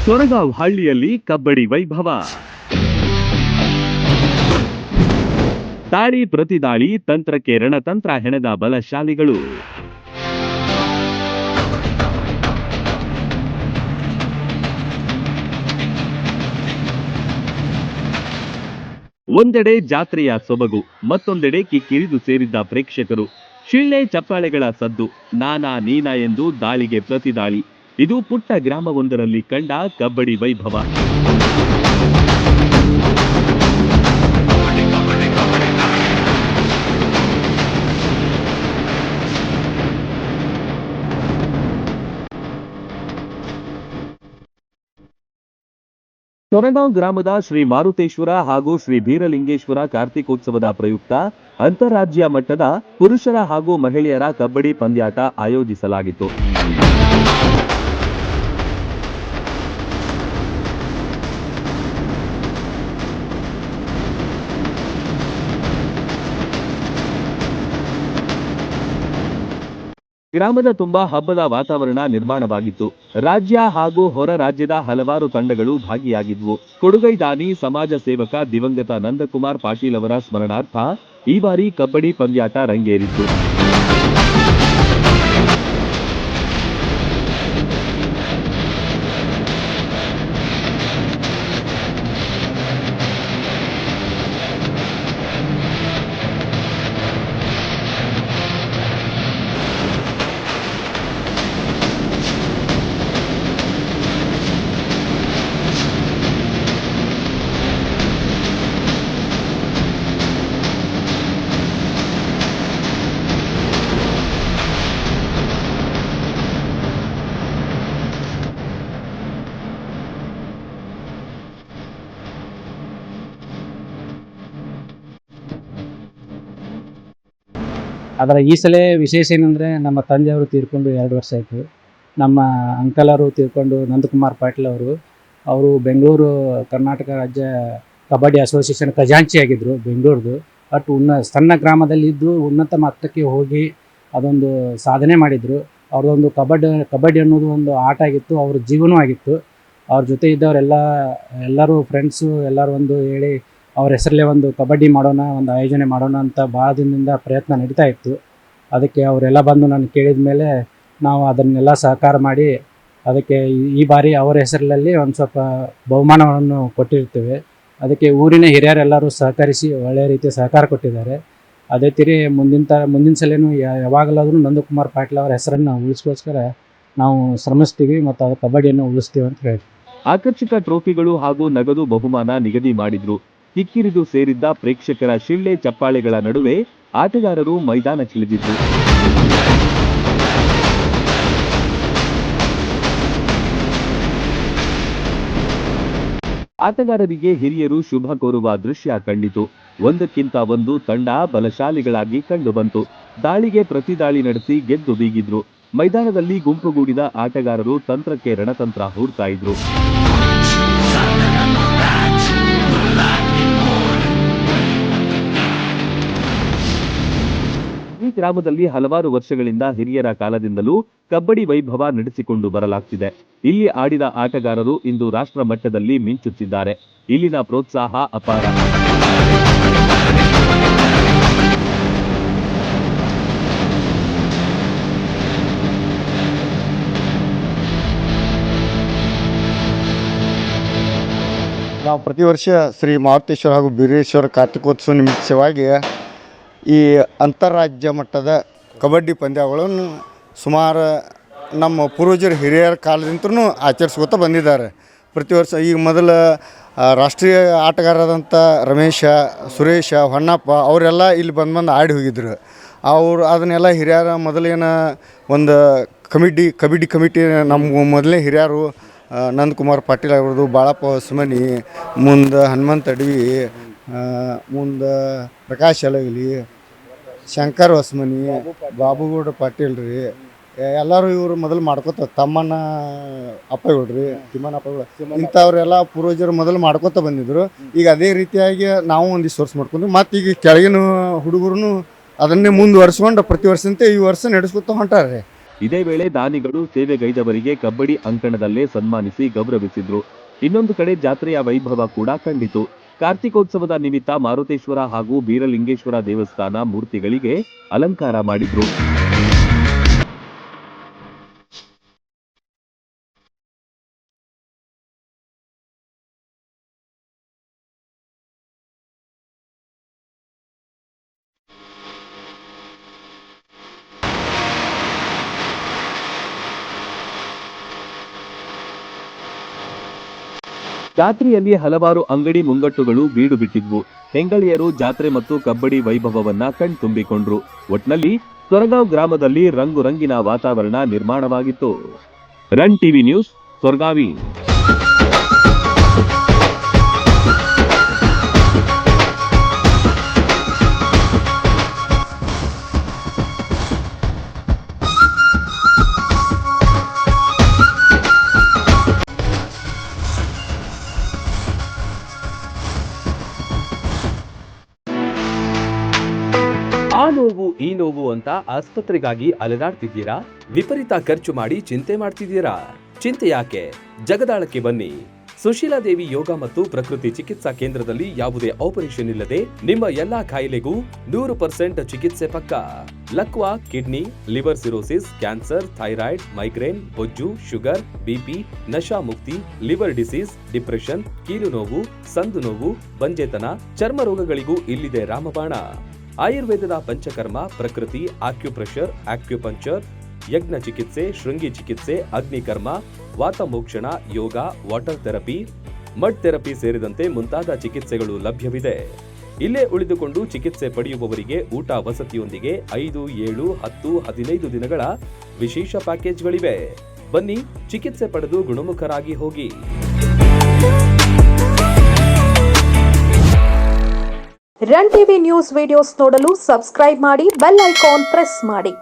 ಸೊರಗಾಂವ್ ಹಳ್ಳಿಯಲ್ಲಿ ಕಬ್ಬಡಿ ವೈಭವ. ದಾಳಿ ಪ್ರತಿದಾಳಿ, ತಂತ್ರಕ್ಕೆ ರಣತಂತ್ರ ಹೆಣೆದ ಬಲಶಾಲಿಗಳು. ಒಂದೆಡೆ ಜಾತ್ರೆಯ ಸೊಬಗು, ಮತ್ತೊಂದೆಡೆ ಕಿಕ್ಕಿರಿದು ಸೇರಿದ್ದ ಪ್ರೇಕ್ಷಕರು. ಶಿಳ್ಳೆ ಚಪ್ಪಾಳೆಗಳ ಸದ್ದು, ನಾನಾ ನೀನಾ ಎಂದು ದಾಳಿಗೆ ಪ್ರತಿದಾಳಿ. ಇದು ಪುಟ್ಟ ಗ್ರಾಮವೊಂದರಲ್ಲಿ ಕಂಡ ಕಬ್ಬಡಿ ವೈಭವ. ಸೊರಗಾಂವ್ ಗ್ರಾಮದ ಶ್ರೀ ಮಾರುತೇಶ್ವರ ಹಾಗೂ ಶ್ರೀ ಬೀರಲಿಂಗೇಶ್ವರ ಕಾರ್ತಿಕೋತ್ಸವದ ಪ್ರಯುಕ್ತ ಅಂತಾರಾಜ್ಯ ಮಟ್ಟದ ಪುರುಷರ ಹಾಗೂ ಮಹಿಳೆಯರ ಕಬ್ಬಡಿ ಪಂದ್ಯಾಟ ಆಯೋಜಿಸಲಾಗಿತ್ತು. ಗ್ರಾಮದ ತುಂಬಾ ಹಬ್ಬದ ವಾತಾವರಣ ನಿರ್ಮಾಣವಾಗಿತ್ತು. ರಾಜ್ಯ ಹಾಗೂ ಹೊರ ರಾಜ್ಯದ ಹಲವಾರು ತಂಡಗಳು ಭಾಗಿಯಾಗಿದ್ವು. ಕೊಡುಗೈದಾನಿ ಸಮಾಜ ಸೇವಕ ದಿವಂಗತ ನಂದಕುಮಾರ್ ಪಾಟೀಲ್ ಅವರ ಸ್ಮರಣಾರ್ಥ ಈ ಬಾರಿ ಕಬ್ಬಡಿ ಪಂದ್ಯಾಟ ರಂಗೇರಿತ್ತು. ಅದರ ಈ ಸಲ ವಿಶೇಷ ಏನಂದರೆ ನಮ್ಮ ತಂದೆಯವರು ತೀರ್ಕೊಂಡು 2 ವರ್ಷ ಆಯಿತು. ನಮ್ಮ ಅಂಕಲರು ತೀರ್ಕೊಂಡು ನಂದಕುಮಾರ್ ಪಾಟೀಲ್ ಅವರು ಬೆಂಗಳೂರು ಕರ್ನಾಟಕ ರಾಜ್ಯ ಕಬಡ್ಡಿ ಅಸೋಸಿಯೇಷನ್ ಖಜಾಂಚಿ ಆಗಿದ್ದರು ಬೆಂಗಳೂರದು. ಬಟ್ ಸಣ್ಣ ಗ್ರಾಮದಲ್ಲಿ ಇದ್ದು ಉನ್ನತ ಮಟ್ಟಕ್ಕೆ ಹೋಗಿ ಅದೊಂದು ಸಾಧನೆ ಮಾಡಿದರು. ಅವ್ರದ್ದೊಂದು ಕಬಡ್ಡಿ ಅನ್ನೋದು ಒಂದು ಆಟ ಆಗಿತ್ತು, ಅವ್ರ ಜೀವನವೂ ಆಗಿತ್ತು. ಅವ್ರ ಜೊತೆ ಎಲ್ಲರೂ ಫ್ರೆಂಡ್ಸು ಎಲ್ಲರೂ ಒಂದು ಹೇಳಿ ಅವ್ರ ಹೆಸರಲ್ಲೇ ಒಂದು ಕಬಡ್ಡಿ ಮಾಡೋಣ, ಒಂದು ಆಯೋಜನೆ ಮಾಡೋಣ ಅಂತ ಭಾಳ ದಿನದಿಂದ ಪ್ರಯತ್ನ ನಡೀತಾ ಇತ್ತು. ಅದಕ್ಕೆ ಅವರೆಲ್ಲ ಬಂದು ನಾನು ಕೇಳಿದ ಮೇಲೆ ನಾವು ಅದನ್ನೆಲ್ಲ ಸಹಕಾರ ಮಾಡಿ ಅದಕ್ಕೆ ಈ ಬಾರಿ ಅವರ ಹೆಸರಲ್ಲಿ ಒಂದು ಸ್ವಲ್ಪ ಬಹುಮಾನವನ್ನು ಕೊಟ್ಟಿರ್ತೇವೆ. ಅದಕ್ಕೆ ಊರಿನ ಹಿರಿಯರೆಲ್ಲರೂ ಸಹಕರಿಸಿ ಒಳ್ಳೆಯ ರೀತಿಯ ಸಹಕಾರ ಕೊಟ್ಟಿದ್ದಾರೆ. ಅದೇ ರೀತಿ ಮುಂದಿನ ಸಲನೂ ಯಾವಾಗಲಾದರೂ ನಂದಕುಮಾರ್ ಪಾಟೀಲ್ ಅವರ ಹೆಸರನ್ನು ಉಳಿಸ್ಕೋಸ್ಕರ ನಾವು ಶ್ರಮಿಸ್ತೀವಿ ಮತ್ತು ಅದು ಕಬಡ್ಡಿಯನ್ನು ಉಳಿಸ್ತೀವಿ ಅಂತ ಹೇಳಿ. ಆಕರ್ಷಕ ಟ್ರೋಫಿಗಳು ಹಾಗೂ ನಗದು ಬಹುಮಾನ ನಿಗದಿ ಮಾಡಿದ್ರು. ಕಿಕ್ಕಿರಿದು ಸೇರಿದ್ದ ಪ್ರೇಕ್ಷಕರ ಶಿಳ್ಳೆ ಚಪ್ಪಾಳೆಗಳ ನಡುವೆ ಆಟಗಾರರು ಮೈದಾನಕ್ಕಿಳಿದಿದ್ರು. ಆಟಗಾರರಿಗೆ ಹಿರಿಯರು ಶುಭ ಕೋರುವ ದೃಶ್ಯ ಕಂಡಿತು. ಒಂದಕ್ಕಿಂತ ಒಂದು ತಂಡ ಬಲಶಾಲಿಗಳಾಗಿ ಕಂಡುಬಂತು. ದಾಳಿಗೆ ಪ್ರತಿದಾಳಿ ನಡೆಸಿ ಗೆದ್ದು ಬೀಗಿದ್ರು. ಮೈದಾನದಲ್ಲಿ ಗುಂಪುಗೂಡಿದ ಆಟಗಾರರು ತಂತ್ರಕ್ಕೆ ರಣತಂತ್ರ ಹೂಡ್ತಾ ಇದ್ರು. ಈ ಗ್ರಾಮದಲ್ಲಿ ಹಲವಾರು ವರ್ಷಗಳಿಂದ ಹಿರಿಯರ ಕಾಲದಿಂದಲೂ ಕಬ್ಬಡಿ ವೈಭವ ನಡೆಸಿಕೊಂಡು ಬರಲಾಗ್ತಿದೆ. ಇಲ್ಲಿ ಆಡಿದ ಆಟಗಾರರು ಇಂದು ರಾಷ್ಟ್ರ ಮಟ್ಟದಲ್ಲಿ ಮಿಂಚುತ್ತಿದ್ದಾರೆ. ಇಲ್ಲಿನ ಪ್ರೋತ್ಸಾಹ ಅಪಾರ. ನಾವು ಪ್ರತಿ ವರ್ಷ ಶ್ರೀ ಮಾರುತೇಶ್ವರ ಹಾಗೂ ಬೀರೇಶ್ವರ ಕಾರ್ತಿಕೋತ್ಸವ ನಿಮಿತ್ತವಾಗಿ ಈ ಅಂತಾರಾಜ್ಯ ಮಟ್ಟದ ಕಬಡ್ಡಿ ಪಂದ್ಯಗಳನ್ನು ಸುಮಾರು ನಮ್ಮ ಪೂರ್ವಜರು ಹಿರಿಯರ ಕಾಲದಿಂದಲೂ ಆಚರಿಸ್ಕೊತಾ ಬಂದಿದ್ದಾರೆ. ಪ್ರತಿ ವರ್ಷ ಈಗ ಮೊದಲ ರಾಷ್ಟ್ರೀಯ ಆಟಗಾರರಾದಂಥ ರಮೇಶ, ಸುರೇಶ, ಹೊನ್ನಪ್ಪ ಅವರೆಲ್ಲ ಇಲ್ಲಿ ಬಂದು ಆಡಿ ಹೋಗಿದ್ರು. ಅದನ್ನೆಲ್ಲ ಹಿರಿಯರ ಮೊದಲೇನ ಒಂದು ಕಬಡ್ಡಿ ಕಮಿಟಿ ನಮ್ಮ ಮೊದಲೇ ಹಿರಿಯರು ನಂದಕುಮಾರ್ ಪಾಟೀಲ್ ಅವ್ರದ್ದು, ಬಾಳಪ್ಪ ಹೊಸಮನಿ, ಮುಂದೆ ಹನುಮಂತ ಅಡವಿ, ಮುಂದೆ ಪ್ರಕಾಶ್ ಅಲಗಲಿ, ಶಂಕರ್ ಹೊಸಮನಿ, ಬಾಬುಗೌಡ ಪಾಟೀಲ್ ರೀ, ಎಲ್ಲರೂ ಇವರು ಮೊದಲು ಮಾಡ್ಕೋತ ತಮ್ಮಣ್ಣ ಅಪ್ಪಗೌಡ್ರಿ, ತಿಮ್ಮಣ್ಣ ಅಪ್ಪಗಳು ಇಂಥವ್ರೆಲ್ಲ ಪೂರ್ವಜರು ಮೊದಲು ಮಾಡ್ಕೋತ ಬಂದಿದ್ರು. ಈಗ ಅದೇ ರೀತಿಯಾಗಿ ನಾವು ಒಂದಿಷ್ಟು ವರ್ಷ ಮಾಡ್ಕೊಂಡ್ವಿ. ಮತ್ತು ಈಗ ಕೆಳಗಿನ ಹುಡುಗರು ಅದನ್ನೇ ಮುಂದುವರಿಸ್ಕೊಂಡು ಪ್ರತಿ ವರ್ಷದಂತೆ ಈ ವರ್ಷ ನಡೆಸ್ಕೊತ ಹೊಂಟಾರೆ. ಇದೇ ವೇಳೆ ದಾನಿಗಳು ಸೇವೆಗೈದವರಿಗೆ ಕಬ್ಬಡಿ ಅಂಕಣದಲ್ಲೇ ಸನ್ಮಾನಿಸಿ ಗೌರವಿಸಿದ್ರು. ಇನ್ನೊಂದು ಕಡೆ ಜಾತ್ರೆಯ ವೈಭವ ಕೂಡ ಕಂಡಿತು. ಕಾರ್ತಿಕೋತ್ಸವದ ನಿಮಿತ್ತ ಮಾರುತೇಶ್ವರ ಹಾಗೂ ಬೀರಲಿಂಗೇಶ್ವರ ದೇವಸ್ಥಾನ ಮೂರ್ತಿಗಳಿಗೆ ಅಲಂಕಾರ ಮಾಡಿದ್ರು. ಜಾತ್ರೆಯಲ್ಲಿ ಹಲವಾರು ಅಂಗಡಿ ಮುಂಗಟ್ಟುಗಳು ಬೀಡು ಬಿಟ್ಟಿದ್ವು. ಹೆಂಗಳಿಯರು ಜಾತ್ರೆ ಮತ್ತು ಕಬ್ಬಡಿ ವೈಭವವನ್ನ ಕಣ್ತುಂಬಿಕೊಂಡ್ರು. ಒಟ್ನಲ್ಲಿ ಸೊರಗಾಂವ್ ಗ್ರಾಮದಲ್ಲಿ ರಂಗುರಂಗಿನ ವಾತಾವರಣ ನಿರ್ಮಾಣವಾಗಿತ್ತು. ರನ್ ಟಿವಿ ನ್ಯೂಸ್, ಸೊರಗಾವಿ. ಆ ನೋವು ಈ ನೋವು ಅಂತ ಆಸ್ಪತ್ರೆಗಾಗಿ ಅಲೆದಾಡ್ತಿದ್ದೀರಾ? ವಿಪರೀತ ಖರ್ಚು ಮಾಡಿ ಚಿಂತೆ ಮಾಡ್ತಿದ್ದೀರಾ? ಚಿಂತೆ ಯಾಕೆ? ಜಗದಾಳಕ್ಕೆ ಬನ್ನಿ. ಸುಶೀಲಾ ದೇವಿ ಯೋಗ ಮತ್ತು ಪ್ರಕೃತಿ ಚಿಕಿತ್ಸಾ ಕೇಂದ್ರದಲ್ಲಿ ಯಾವುದೇ ಆಪರೇಷನ್ ಇಲ್ಲದೆ ನಿಮ್ಮ ಎಲ್ಲಾ ಕಾಯಿಲೆಗೂ 100% ಚಿಕಿತ್ಸೆ ಪಕ್ಕ. ಲಕ್ವಾ, kidney, liver cirrhosis, cancer, thyroid, migraine, ಬೊಜ್ಜು, ಶುಗರ್, ಬಿಪಿ, ನಶಾ ಮುಕ್ತಿ, ಲಿವರ್ ಡಿಸೀಸ್, ಡಿಪ್ರೆಷನ್, ಕೀಲು ನೋವು, ಸಂದು ನೋವು, ಬಂಜೆತನ, ಚರ್ಮ ರೋಗಗಳಿಗೂ ಇಲ್ಲಿದೆ ರಾಮಬಾಣ. ಆಯುರ್ವೇದದ ಪಂಚಕರ್ಮ, ಪ್ರಕೃತಿ, ಆಕ್ಯುಪ್ರೆಷರ್, ಆಕ್ಯುಪಂಕ್ಚರ್, ಯಜ್ಞ ಚಿಕಿತ್ಸೆ, ಶೃಂಗಿ ಚಿಕಿತ್ಸೆ, ಅಗ್ನಿಕರ್ಮ, ವಾತಮೋಕ್ಷಣ, ಯೋಗ, ವಾಟರ್ ಥೆರಪಿ, ಮಡ್ ಥೆರಪಿ ಸೇರಿದಂತೆ ಮುಂತಾದ ಚಿಕಿತ್ಸೆಗಳು ಲಭ್ಯವಿದೆ. ಇಲ್ಲೇ ಉಳಿದುಕೊಂಡು ಚಿಕಿತ್ಸೆ ಪಡೆಯುವವರಿಗೆ ಊಟ ವಸತಿಯೊಂದಿಗೆ 5, 7, 10, 15 ದಿನಗಳ ವಿಶೇಷ ಪ್ಯಾಕೇಜ್ಗಳಿವೆ. ಬನ್ನಿ, ಚಿಕಿತ್ಸೆ ಪಡೆದು ಗುಣಮುಖರಾಗಿ ಹೋಗಿ. ರನ್ ಟಿವಿ ನ್ಯೂಸ್ ವಿಡಿಯೋಸ್ ನೋಡಲು ಸಬ್ಸ್ಕ್ರೈಬ್ ಮಾಡಿ, ಬೆಲ್ ಐಕಾನ್ ಪ್ರೆಸ್ ಮಾಡಿ.